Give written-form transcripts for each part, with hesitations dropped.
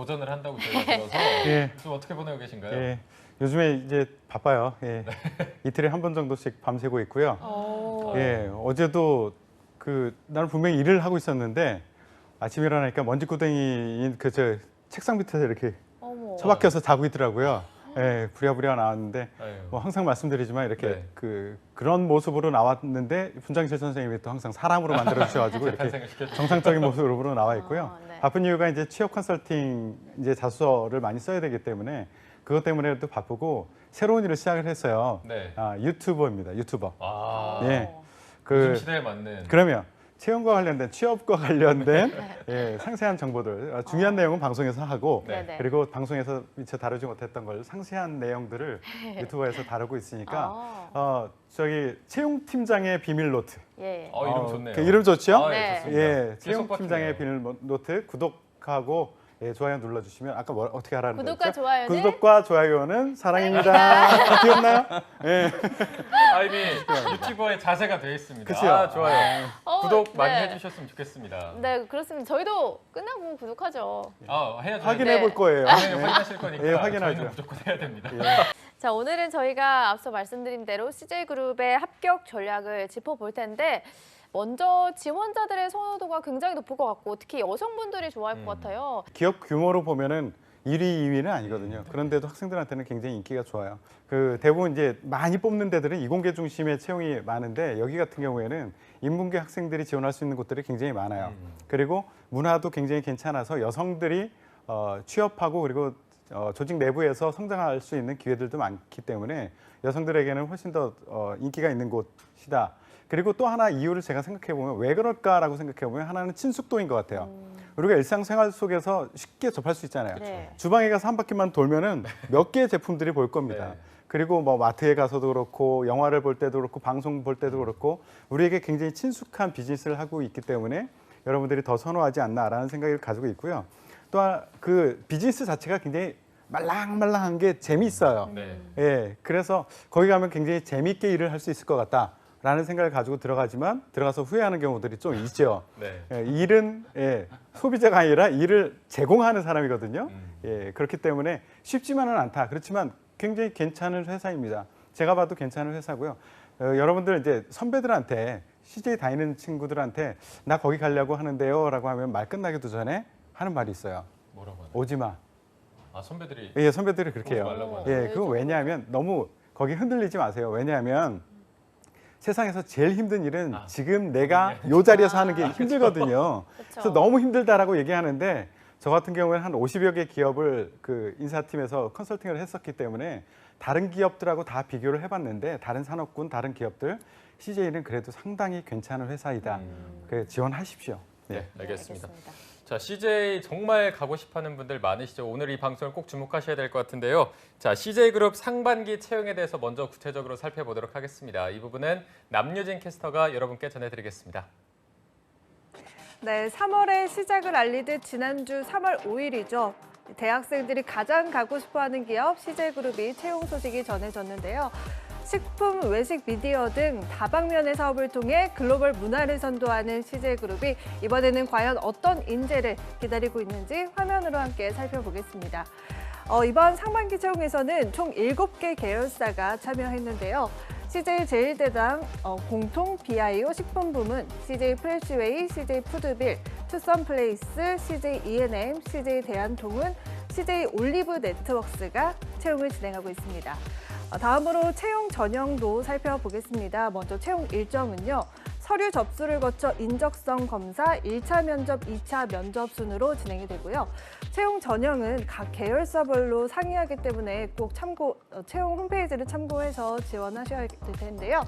도전을 한다고 저희가 들어서 예. 좀 어떻게 보내고 계신가요? 예. 요즘에 이제 바빠요. 예. 이틀에 한 번 정도씩 밤새고 있고요. 예. 어제도 나는 분명히 일을 하고 있었는데 아침에 일어나니까 먼지구덩이인 저 책상 밑에서 이렇게 처박혀서 자고 있더라고요. 예, 부랴부랴 나왔는데 뭐 항상 말씀드리지만 이렇게 네. 그런 모습으로 나왔는데 분장실 선생님이 또 항상 사람으로 만들어 주셔가지고 이렇게 시켰죠. 정상적인 모습으로 나와 있고요. 네. 바쁜 이유가 이제 취업 컨설팅 이제 자소서를 많이 써야 되기 때문에 그것 때문에도 바쁘고 새로운 일을 시작을 했어요. 네. 유튜버입니다. 유튜버. 아, 예. 요즘 시대에 맞는. 그러면 채용과 관련된 취업과 관련된 예, 상세한 정보들 중요한 내용은 방송에서 하고 네. 그리고 방송에서 미처 다루지 못했던 걸 상세한 내용들을 유튜브에서 다루고 있으니까 저기 채용 팀장의 비밀 노트. 예. 이름 좋네요. 그 이름 좋죠? 아, 네. 좋습니다. 예, 채용 계속 팀장의 바뀌네요. 비밀 노트 구독하고 좋아요 눌러주시면 아까 어떻게 하라는 거죠? 구독과 좋아요는 구독과 좋아요는 사랑입니다. 귀엽나요? 예. 이미 유튜버의 자세가 되어 있습니다. 그치요? 좋아요. 구독 많이 네. 해주셨으면 좋겠습니다. 네, 그렇습니다. 저희도 끝나고 구독하죠. 해야죠. 확인해 볼 거예요. 확인하실 거니까 예, 확인하죠. 저희는 무조건 해야 됩니다. 자, 오늘은 저희가 앞서 말씀드린 대로 CJ그룹의 합격 전략을 짚어볼 텐데 먼저 지원자들의 선호도가 굉장히 높을 것 같고 특히 여성분들이 좋아할 것 같아요. 기업 규모로 보면은 1위, 2위는 아니거든요. 그런데도 학생들한테는 굉장히 인기가 좋아요. 대부분 이제 많이 뽑는 데들은 이공계 중심의 채용이 많은데 여기 같은 경우에는 인문계 학생들이 지원할 수 있는 곳들이 굉장히 많아요. 그리고 문화도 굉장히 괜찮아서 여성들이 취업하고 그리고 조직 내부에서 성장할 수 있는 기회들도 많기 때문에 여성들에게는 훨씬 더 인기가 있는 곳이다. 그리고 또 하나 이유를 제가 생각해 보면 왜 그럴까라고 생각해 보면 하나는 친숙도인 것 같아요. 우리가 일상생활 속에서 쉽게 접할 수 있잖아요. 네. 주방에 가서 한 바퀴만 돌면은 몇 개의 제품들이 보일 겁니다. 네. 그리고 뭐 마트에 가서도 그렇고 영화를 볼 때도 그렇고 방송 볼 때도 그렇고 우리에게 굉장히 친숙한 비즈니스를 하고 있기 때문에 여러분들이 더 선호하지 않나라는 생각을 가지고 있고요. 또한 그 비즈니스 자체가 굉장히 말랑말랑한 게 재미있어요. 네. 예, 그래서 거기 가면 굉장히 재미있게 일을 할 수 있을 것 같다라는 생각을 가지고 들어가지만 들어가서 후회하는 경우들이 좀 있죠. 네. 일은 소비자가 아니라 일을 제공하는 사람이거든요. 그렇기 때문에 쉽지만은 않다. 그렇지만 굉장히 괜찮은 회사입니다. 제가 봐도 괜찮은 회사고요. 여러분들 이제 선배들한테 CJ 다니는 친구들한테 나 거기 가려고 하는데요라고 하면 말 끝나기도 전에 하는 말이 있어요. 뭐라고 하나요? 오지 마. 선배들이 예, 선배들이 그렇게 해요. 오지 말라고 하나요? 그건 왜냐하면 너무 거기 흔들리지 마세요. 왜냐하면 세상에서 제일 힘든 일은 지금 내가 요 자리에서 하는 게 힘들거든요. 그래서 너무 힘들다라고 얘기하는데 저 같은 경우에는 한 50여 개 기업을 인사팀에서 컨설팅을 했었기 때문에 다른 기업들하고 다 비교를 해봤는데 다른 산업군, 다른 기업들 CJ는 그래도 상당히 괜찮은 회사이다. 지원하십시오. 네, 알겠습니다. 자, CJ 정말 가고 싶어하는 분들 많으시죠. 오늘 이 방송을 꼭 주목하셔야 될 것 같은데요. 자, CJ그룹 상반기 채용에 대해서 먼저 구체적으로 살펴보도록 하겠습니다. 이 부분은 남유진 캐스터가 여러분께 전해드리겠습니다. 네, 3월에 시작을 알리듯 지난주 3월 5일이죠. 대학생들이 가장 가고 싶어하는 기업 CJ그룹이 채용 소식이 전해졌는데요. 식품, 외식, 미디어 등 다방면의 사업을 통해 글로벌 문화를 선도하는 CJ그룹이 이번에는 과연 어떤 인재를 기다리고 있는지 화면으로 함께 살펴보겠습니다. 이번 상반기 채용에서는 총 7개 계열사가 참여했는데요. CJ 제일대당 공통 BIO 식품 부문, CJ 프레시웨이, CJ 푸드빌, 투썸플레이스, CJ E&M, CJ 대한통운, CJ 올리브 네트워크스가 채용을 진행하고 있습니다. 다음으로 채용 전형도 살펴보겠습니다. 먼저 채용 일정은요. 서류 접수를 거쳐 인적성 검사, 1차 면접, 2차 면접 순으로 진행이 되고요. 채용 전형은 각 계열사별로 상이하기 때문에 꼭 채용 홈페이지를 참고해서 지원하셔야 될 텐데요.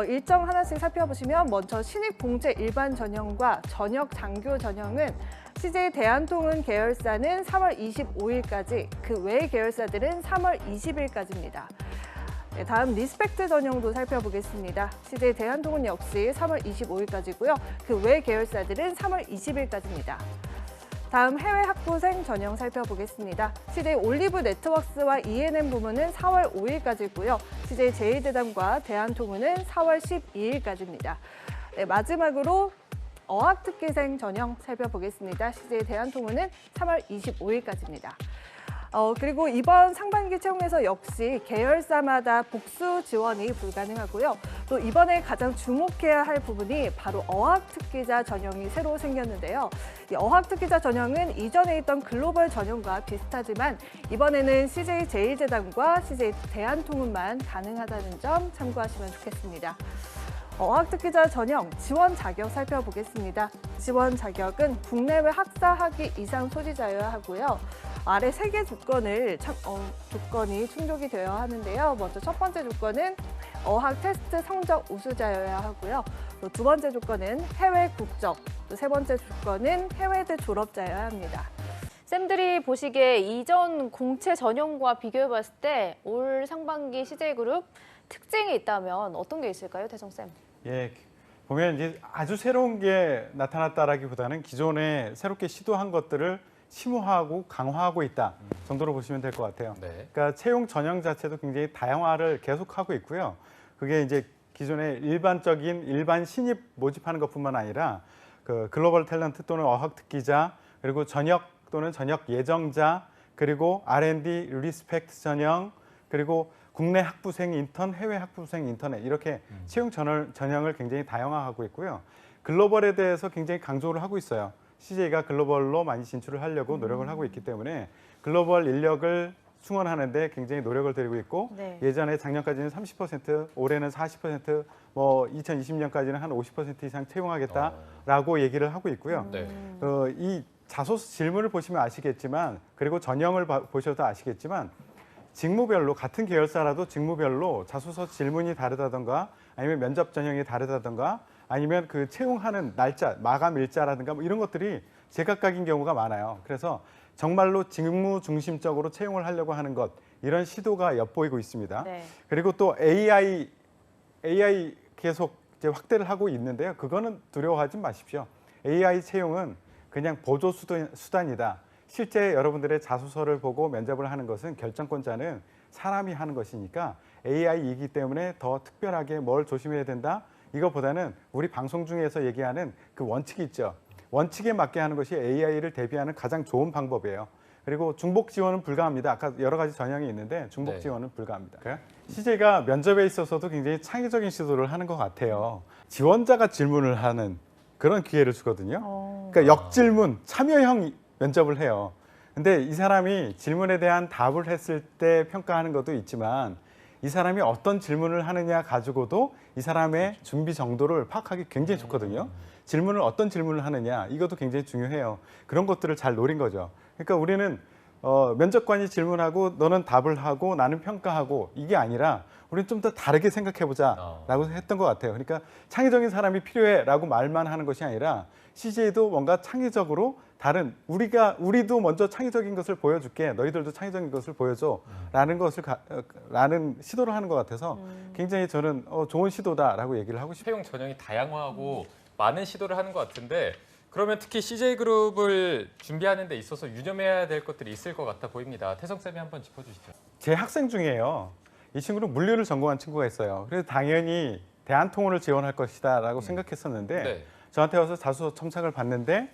일정 하나씩 살펴보시면 먼저 신입 공채 일반 전형과 전역 장교 전형은 CJ 대한통운 계열사는 3월 25일까지, 그 외의 계열사들은 3월 20일까지입니다. 네, 다음 리스펙트 전형도 살펴보겠습니다. CJ 대한통운 역시 3월 25일까지고요. 그 외 계열사들은 3월 20일까지입니다. 다음 해외 학부생 전형 살펴보겠습니다. CJ 올리브 네트워크스와 E&M 부문은 4월 5일까지고요. CJ 제일대담과 대한통운은 4월 12일까지입니다. 네, 마지막으로 어학특기생 전형 살펴보겠습니다. CJ 대한통운은 3월 25일까지입니다. 그리고 이번 상반기 채용에서 역시 계열사마다 복수 지원이 불가능하고요. 또 이번에 가장 주목해야 할 부분이 바로 어학특기자 전형이 새로 생겼는데요. 이 어학특기자 전형은 이전에 있던 글로벌 전형과 비슷하지만 이번에는 CJ 제일제당과 CJ 대한통운만 가능하다는 점 참고하시면 좋겠습니다. 어학특기자 전형 지원 자격 살펴보겠습니다. 지원 자격은 국내외 학사 학위 이상 소지자여야 하고요. 아래 3개 조건이 충족이 되어야 하는데요. 먼저 첫 번째 조건은 어학 테스트 성적 우수자여야 하고요. 또 두 번째 조건은 해외 국적, 또 세 번째 조건은 해외대 졸업자여야 합니다. 쌤들이 보시기에 이전 공채 전형과 비교해봤을 때 올 상반기 CJ그룹 특징이 있다면 어떤 게 있을까요, 태성쌤? 예, 보면 이제 아주 새로운 게 나타났다라기보다는 기존에 새롭게 시도한 것들을 심화하고 강화하고 있다 정도로 보시면 될 것 같아요. 네. 그러니까 채용 전형 자체도 굉장히 다양화를 계속하고 있고요. 그게 이제 기존의 일반 신입 모집하는 것뿐만 아니라 그 글로벌 탤런트 또는 어학특기자, 그리고 전역 또는 전역 예정자, 그리고 R&D 리스펙트 전형, 그리고 국내 학부생 인턴, 해외 학부생 인턴에 이렇게 채용 전형을 굉장히 다양화하고 있고요. 글로벌에 대해서 굉장히 강조를 하고 있어요. CJ가 글로벌로 많이 진출을 하려고 노력을 하고 있기 때문에 글로벌 인력을 충원하는데 굉장히 노력을 들이고 있고 네. 예전에 작년까지는 30%, 올해는 40%, 뭐 2020년까지는 한 50% 이상 채용하겠다라고 얘기를 하고 있고요. 네. 이 자소서 질문을 보시면 아시겠지만, 그리고 전형을 보셔도 아시겠지만, 직무별로 같은 계열사라도 직무별로 자소서 질문이 다르다던가 아니면 면접 전형이 다르다던가 아니면 그 채용하는 날짜, 마감 일자라든가 뭐 이런 것들이 제각각인 경우가 많아요. 그래서 정말로 직무 중심적으로 채용을 하려고 하는 것, 이런 시도가 엿보이고 있습니다. 네. 그리고 또 AI 계속 이제 확대를 하고 있는데요. 그거는 두려워하지 마십시오. AI 채용은 그냥 보조 수단이다. 실제 여러분들의 자소서를 보고 면접을 하는 것은 결정권자는 사람이 하는 것이니까 AI이기 때문에 더 특별하게 뭘 조심해야 된다. 이거보다는 우리 방송 중에서 얘기하는 그 원칙이 있죠. 원칙에 맞게 하는 것이 AI를 대비하는 가장 좋은 방법이에요. 그리고 중복 지원은 불가합니다. 아까 여러 가지 전형이 있는데 중복 네. 지원은 불가합니다. CJ가 면접에 있어서도 굉장히 창의적인 시도를 하는 것 같아요. 지원자가 질문을 하는 그런 기회를 주거든요. 그러니까 역질문, 참여형 면접을 해요. 근데 이 사람이 질문에 대한 답을 했을 때 평가하는 것도 있지만 이 사람이 어떤 질문을 하느냐 가지고도 이 사람의 준비 정도를 파악하기 굉장히 좋거든요. 질문을 어떤 질문을 하느냐 이것도 굉장히 중요해요. 그런 것들을 잘 노린 거죠. 그러니까 우리는 면접관이 질문하고 너는 답을 하고 나는 평가하고 이게 아니라 우리는 좀 더 다르게 생각해보자라고 했던 것 같아요. 그러니까 창의적인 사람이 필요해라고 말만 하는 것이 아니라 CJ도 뭔가 창의적으로 다른 우리도 먼저 창의적인 것을 보여줄게. 너희들도 창의적인 것을 보여줘라는 라는 시도를 하는 것 같아서 굉장히 저는 좋은 시도다라고 얘기를 하고 싶어요. 채용 전형이 다양화하고 많은 시도를 하는 것 같은데 그러면 특히 CJ그룹을 준비하는 데 있어서 유념해야 될 것들이 있을 것 같아 보입니다. 태성쌤이 한번 짚어주시죠. 제 학생 중에요. 이 친구는 물류를 전공한 친구가 있어요. 그래서 당연히 대한통운을 지원할 것이다라고 생각했었는데 네. 저한테 와서 자소서 첨삭을 봤는데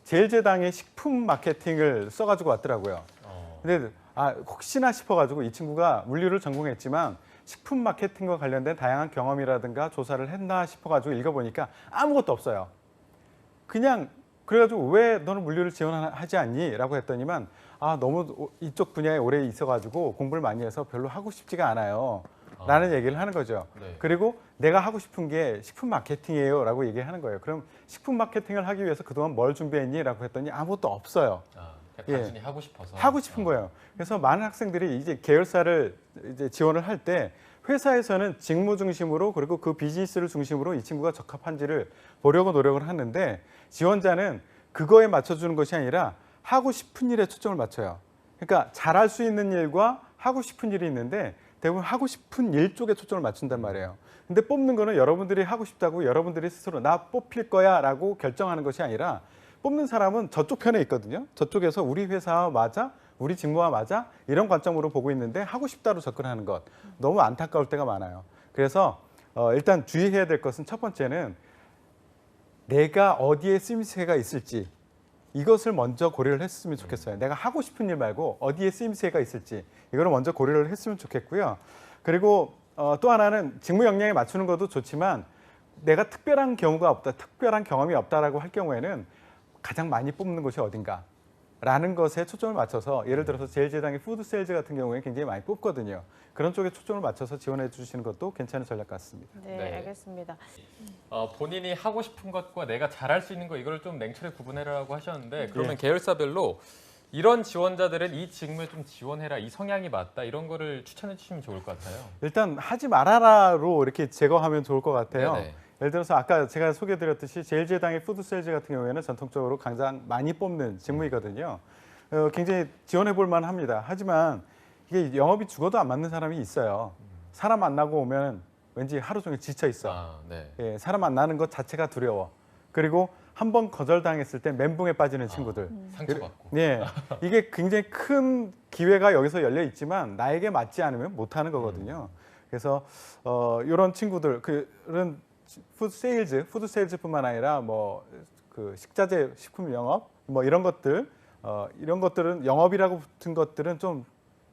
제일제당의 식품 마케팅을 써가지고 왔더라고요. 근데 혹시나 싶어가지고 이 친구가 물류를 전공했지만 식품 마케팅과 관련된 다양한 경험이라든가 조사를 했나 싶어가지고 읽어보니까 아무것도 없어요. 그냥 그래가지고 왜 너는 물류를 지원하지 않니? 라고 했더니만 너무 이쪽 분야에 오래 있어가지고 공부를 많이 해서 별로 하고 싶지가 않아요. 라는 얘기를 하는 거죠. 네. 그리고 내가 하고 싶은 게 식품 마케팅이에요 라고 얘기하는 거예요. 그럼 식품 마케팅을 하기 위해서 그동안 뭘 준비했니? 라고 했더니 아무것도 없어요. 그냥 단순히 하고 싶어서. 하고 싶은 거예요. 그래서 많은 학생들이 이제 계열사를 이제 지원을 할 때 회사에서는 직무 중심으로 그리고 그 비즈니스를 중심으로 이 친구가 적합한지를 보려고 노력을 하는데 지원자는 그거에 맞춰주는 것이 아니라 하고 싶은 일에 초점을 맞춰요. 그러니까 잘할 수 있는 일과 하고 싶은 일이 있는데 대부분 하고 싶은 일 쪽에 초점을 맞춘단 말이에요. 근데 뽑는 거는 여러분들이 하고 싶다고 여러분들이 스스로 나 뽑힐 거야 라고 결정하는 것이 아니라 뽑는 사람은 저쪽 편에 있거든요. 저쪽에서 우리 회사와 맞아? 우리 직무와 맞아? 이런 관점으로 보고 있는데 하고 싶다로 접근하는 것. 너무 안타까울 때가 많아요. 그래서 일단 주의해야 될 것은 첫 번째는 내가 어디에 쓰임새가 있을지 이것을 먼저 고려를 했으면 좋겠어요. 내가 하고 싶은 일 말고 어디에 쓰임새가 있을지 이거를 먼저 고려를 했으면 좋겠고요. 그리고 또 하나는 직무 역량에 맞추는 것도 좋지만 내가 특별한 경우가 없다, 특별한 경험이 없다라고 할 경우에는 가장 많이 뽑는 곳이 어딘가 라는 것에 초점을 맞춰서 예를 들어서 제일제당의 푸드 세일즈 같은 경우에 굉장히 많이 뽑거든요. 그런 쪽에 초점을 맞춰서 지원해 주시는 것도 괜찮은 전략 같습니다. 네, 네. 알겠습니다. 본인이 하고 싶은 것과 내가 잘할 수 있는 거 이걸 좀 냉철히 구분해라라고 하셨는데 그러면 예. 계열사별로 이런 지원자들은 이 직무에 좀 지원해라, 이 성향이 맞다 이런 거를 추천해 주시면 좋을 것 같아요. 일단 하지 말아라로 이렇게 제거하면 좋을 것 같아요. 네네. 예를 들어서 아까 제가 소개해드렸듯이 제일제당의 푸드 세일즈 같은 경우에는 전통적으로 가장 많이 뽑는 직무이거든요. 굉장히 지원해 볼 만합니다. 하지만 이게 영업이 죽어도 안 맞는 사람이 있어요. 사람 만나고 오면 왠지 하루 종일 지쳐 있어. 네. 예, 사람 만나는 것 자체가 두려워. 그리고 한 번 거절당했을 때 멘붕에 빠지는 친구들. 상처받고. 네, 이게 굉장히 큰 기회가 여기서 열려 있지만 나에게 맞지 않으면 못하는 거거든요. 그래서 이런 친구들, 그런 푸드 세일즈뿐만 아니라 뭐 그 식자재, 식품 영업, 뭐 이런 것들, 이런 것들은 영업이라고 붙은 것들은 좀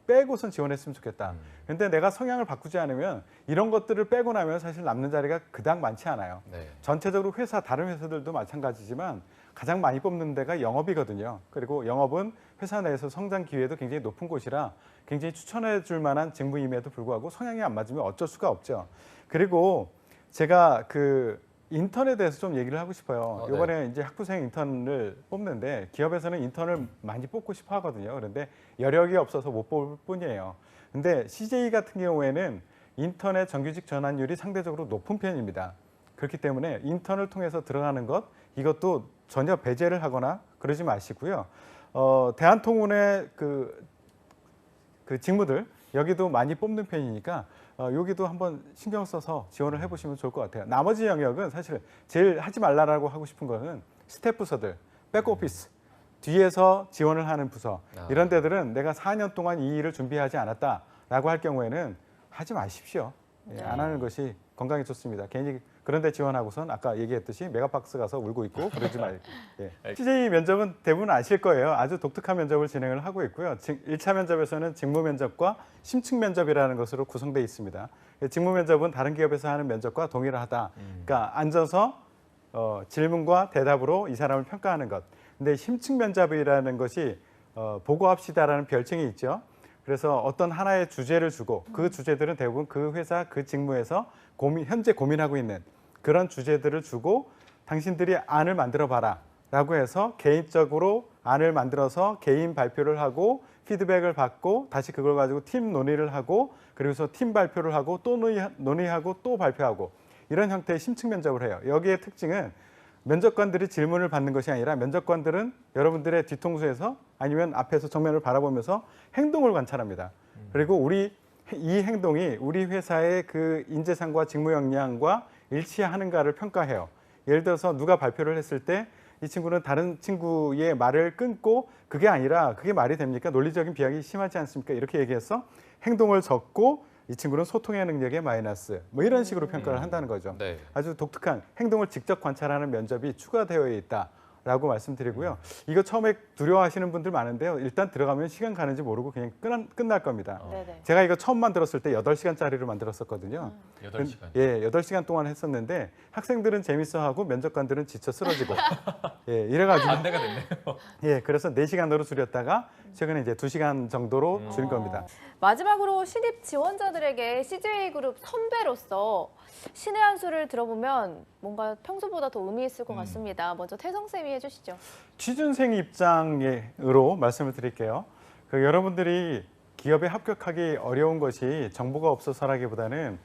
빼고선 지원했으면 좋겠다. 근데 내가 성향을 바꾸지 않으면 이런 것들을 빼고 나면 사실 남는 자리가 그닥 많지 않아요. 네. 전체적으로 다른 회사들도 마찬가지지만 가장 많이 뽑는 데가 영업이거든요. 그리고 영업은 회사 내에서 성장 기회도 굉장히 높은 곳이라 굉장히 추천해 줄 만한 직무임에도 불구하고 성향이 안 맞으면 어쩔 수가 없죠. 그리고 제가 그 인턴에 대해서 좀 얘기를 하고 싶어요. 네. 이번에 이제 학부생 인턴을 뽑는데 기업에서는 인턴을 많이 뽑고 싶어 하거든요. 그런데 여력이 없어서 못 뽑을 뿐이에요. 근데 CJ 같은 경우에는 인턴의 정규직 전환율이 상대적으로 높은 편입니다. 그렇기 때문에 인턴을 통해서 들어가는 것 이것도 전혀 배제를 하거나 그러지 마시고요. 대한통운의 그 직무들 여기도 많이 뽑는 편이니까 여기도 한번 신경 써서 지원을 해보시면 좋을 것 같아요. 나머지 영역은 사실 제일 하지 말라라고 하고 싶은 거는 스텝 부서들, 백오피스, 뒤에서 지원을 하는 부서 이런 데들은 내가 4년 동안 이 일을 준비하지 않았다라고 할 경우에는 하지 마십시오. 예, 안 하는 것이 건강에 좋습니다. 괜히 그런데 지원하고선 아까 얘기했듯이 메가박스 가서 울고 있고 그러지 말고. 예. CJ 면접은 대부분 아실 거예요. 아주 독특한 면접을 진행을 하고 있고요. 1차 면접에서는 직무 면접과 심층 면접이라는 것으로 구성되어 있습니다. 직무 면접은 다른 기업에서 하는 면접과 동일하다. 그러니까 앉아서 질문과 대답으로 이 사람을 평가하는 것. 근데 심층 면접이라는 것이 보고합시다라는 별칭이 있죠. 그래서 어떤 하나의 주제를 주고 그 주제들은 대부분 그 회사 그 직무에서 현재 고민하고 있는 그런 주제들을 주고 당신들이 안을 만들어 봐라 라고 해서 개인적으로 안을 만들어서 개인 발표를 하고 피드백을 받고 다시 그걸 가지고 팀 논의를 하고 그리고서 팀 발표를 하고 또 논의하고 또 발표하고 이런 형태의 심층 면접을 해요. 여기의 특징은 면접관들이 질문을 받는 것이 아니라 면접관들은 여러분들의 뒤통수에서 아니면 앞에서 정면을 바라보면서 행동을 관찰합니다. 그리고 이 행동이 우리 회사의 그 인재상과 직무 역량과 일치하는가를 평가해요. 예를 들어서 누가 발표를 했을 때 이 친구는 다른 친구의 말을 끊고 그게 아니라 그게 말이 됩니까? 논리적인 비약이 심하지 않습니까? 이렇게 얘기해서 행동을 적고 이 친구는 소통의 능력에 마이너스 뭐 이런 식으로 평가를 한다는 거죠. 네. 아주 독특한 행동을 직접 관찰하는 면접이 추가되어 있다라고 말씀드리고요. 이거 처음에 두려워하시는 분들 많은데요. 일단 들어가면 시간 가는지 모르고 그냥 끝날 겁니다. 네네. 제가 이거 처음 만들었을 때 8시간짜리로 만들었었거든요. 8시간. 예, 8시간 동안 했었는데 학생들은 재밌어하고 면접관들은 지쳐 쓰러지고 예, 이래가지고 반대가 됐네요. 예, 그래서 4시간으로 줄였다가 최근에 이제 2시간 정도로 줄인 겁니다. 마지막으로 신입 지원자들에게 CJ그룹 선배로서 신의 한 수를 들어보면 뭔가 평소보다 더 의미 있을 것 같습니다. 먼저 태성 쌤이 해주시죠. 취준생 입장으로 말씀을 드릴게요. 여러분들이 기업에 합격하기 어려운 것이 정보가 없어서라기보다는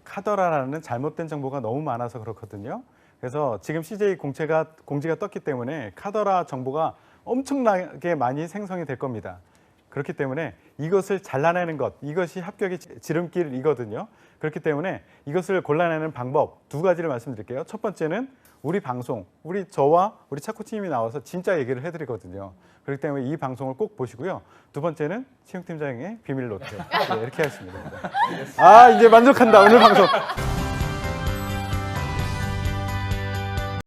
카더라라는 잘못된 정보가 너무 많아서 그렇거든요. 그래서 지금 CJ 공지가 떴기 때문에 카더라 정보가 엄청나게 많이 생성이 될 겁니다. 그렇기 때문에 이것을 잘라내는 것, 이것이 합격의 지름길이거든요. 그렇기 때문에 이것을 골라내는 방법 2가지를 말씀드릴게요. 첫 번째는 우리 방송, 저와 우리 차코팀이 나와서 진짜 얘기를 해드리거든요. 그렇기 때문에 이 방송을 꼭 보시고요. 2번째는 채용팀장의 비밀 노트. 네, 이렇게 하시면 됩니다. 아, 이제 만족한다, 오늘 방송.